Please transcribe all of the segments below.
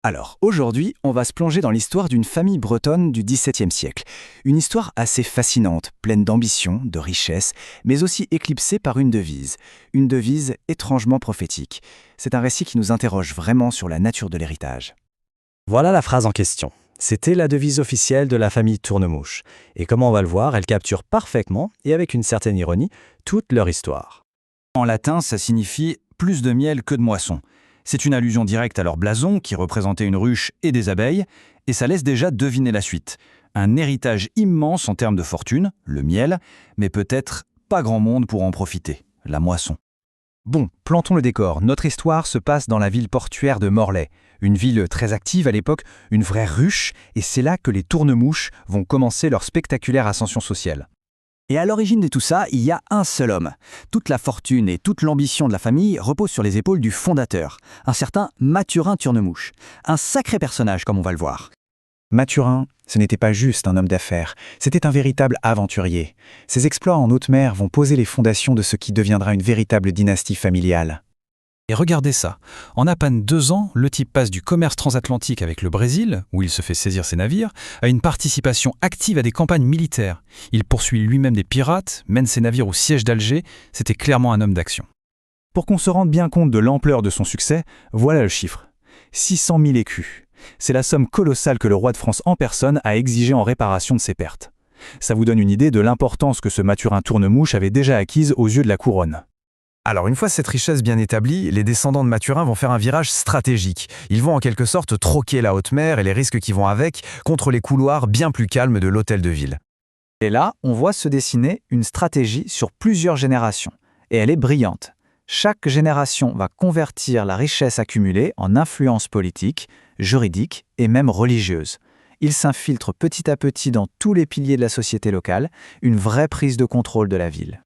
Alors, aujourd'hui, on va se plonger dans l'histoire d'une famille bretonne du XVIIe siècle. Une histoire assez fascinante, pleine d'ambition, de richesse, mais aussi éclipsée par une devise. Une devise étrangement prophétique. C'est un récit qui nous interroge vraiment sur la nature de l'héritage. Voilà la phrase en question. C'était la devise officielle de la famille Tournemouche. Et comme on va le voir, elle capture parfaitement, et avec une certaine ironie, toute leur histoire. En latin, ça signifie « plus de miel que de moisson ». C'est une allusion directe à leur blason, qui représentait une ruche et des abeilles, et ça laisse déjà deviner la suite. Un héritage immense en termes de fortune, le miel, mais peut-être pas grand monde pour en profiter, la moisson. Bon, plantons le décor. Notre histoire se passe dans la ville portuaire de Morlaix. Une ville très active à l'époque, une vraie ruche, et c'est là que les Tournemouches vont commencer leur spectaculaire ascension sociale. Et à l'origine de tout ça, il y a un seul homme. Toute la fortune et toute l'ambition de la famille reposent sur les épaules du fondateur, un certain Mathurin Tournemouche. Un sacré personnage, comme on va le voir. Mathurin, ce n'était pas juste un homme d'affaires, c'était un véritable aventurier. Ses exploits en haute mer vont poser les fondations de ce qui deviendra une véritable dynastie familiale. Et regardez ça, en à peine 2 ans, le type passe du commerce transatlantique avec le Brésil, où il se fait saisir ses navires, à une participation active à des campagnes militaires. Il poursuit lui-même des pirates, mène ses navires au siège d'Alger, c'était clairement un homme d'action. Pour qu'on se rende bien compte de l'ampleur de son succès, voilà le chiffre. 600 000 écus. C'est la somme colossale que le roi de France en personne a exigée en réparation de ses pertes. Ça vous donne une idée de l'importance que ce Mathurin Tournemouche avait déjà acquise aux yeux de la couronne. Alors une fois cette richesse bien établie, les descendants de Mathurin vont faire un virage stratégique. Ils vont en quelque sorte troquer la haute mer et les risques qui vont avec contre les couloirs bien plus calmes de l'hôtel de ville. Et là, on voit se dessiner une stratégie sur plusieurs générations. Et elle est brillante. Chaque génération va convertir la richesse accumulée en influence politique, juridique et même religieuse. Ils s'infiltrent petit à petit dans tous les piliers de la société locale, une vraie prise de contrôle de la ville.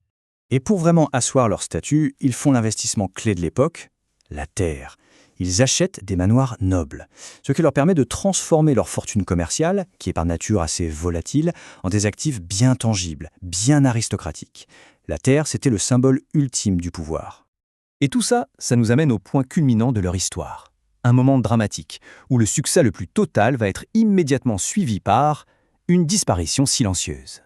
Et pour vraiment asseoir leur statut, ils font l'investissement clé de l'époque, la terre. Ils achètent des manoirs nobles, ce qui leur permet de transformer leur fortune commerciale, qui est par nature assez volatile, en des actifs bien tangibles, bien aristocratiques. La terre, c'était le symbole ultime du pouvoir. Et tout ça, ça nous amène au point culminant de leur histoire. Un moment dramatique, où le succès le plus total va être immédiatement suivi par une disparition silencieuse.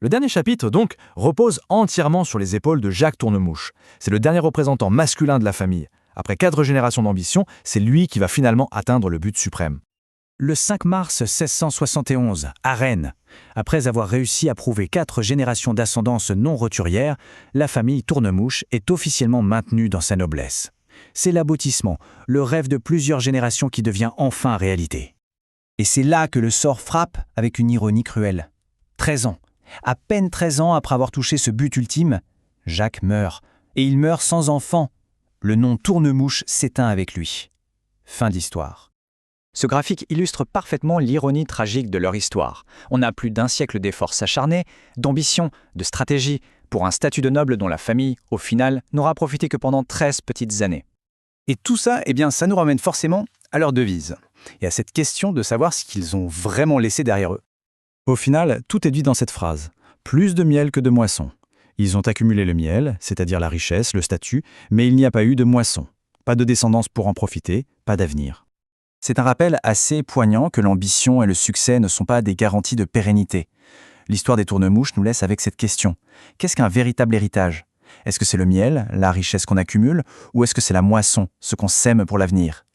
Le dernier chapitre, donc, repose entièrement sur les épaules de Jacques Tournemouche. C'est le dernier représentant masculin de la famille. Après 4 générations d'ambition, c'est lui qui va finalement atteindre le but suprême. Le 5 mars 1671, à Rennes, après avoir réussi à prouver 4 générations d'ascendance non roturière, la famille Tournemouche est officiellement maintenue dans sa noblesse. C'est l'aboutissement, le rêve de plusieurs générations qui devient enfin réalité. Et c'est là que le sort frappe avec une ironie cruelle. 13 ans. À peine 13 ans après avoir touché ce but ultime, Jacques meurt. Et il meurt sans enfant. Le nom Tournemouche s'éteint avec lui. Fin d'histoire. Ce graphique illustre parfaitement l'ironie tragique de leur histoire. On a plus d'un siècle d'efforts acharnés, d'ambition, de stratégie, pour un statut de noble dont la famille, au final, n'aura profité que pendant 13 petites années. Et tout ça, ça nous ramène forcément à leur devise. Et à cette question de savoir ce qu'ils ont vraiment laissé derrière eux. Au final, tout est dit dans cette phrase. Plus de miel que de moisson. Ils ont accumulé le miel, c'est-à-dire la richesse, le statut, mais il n'y a pas eu de moisson. Pas de descendance pour en profiter, pas d'avenir. C'est un rappel assez poignant que l'ambition et le succès ne sont pas des garanties de pérennité. L'histoire des Tournemouches nous laisse avec cette question. Qu'est-ce qu'un véritable héritage ? Est-ce que c'est le miel, la richesse qu'on accumule, ou est-ce que c'est la moisson, ce qu'on sème pour l'avenir ?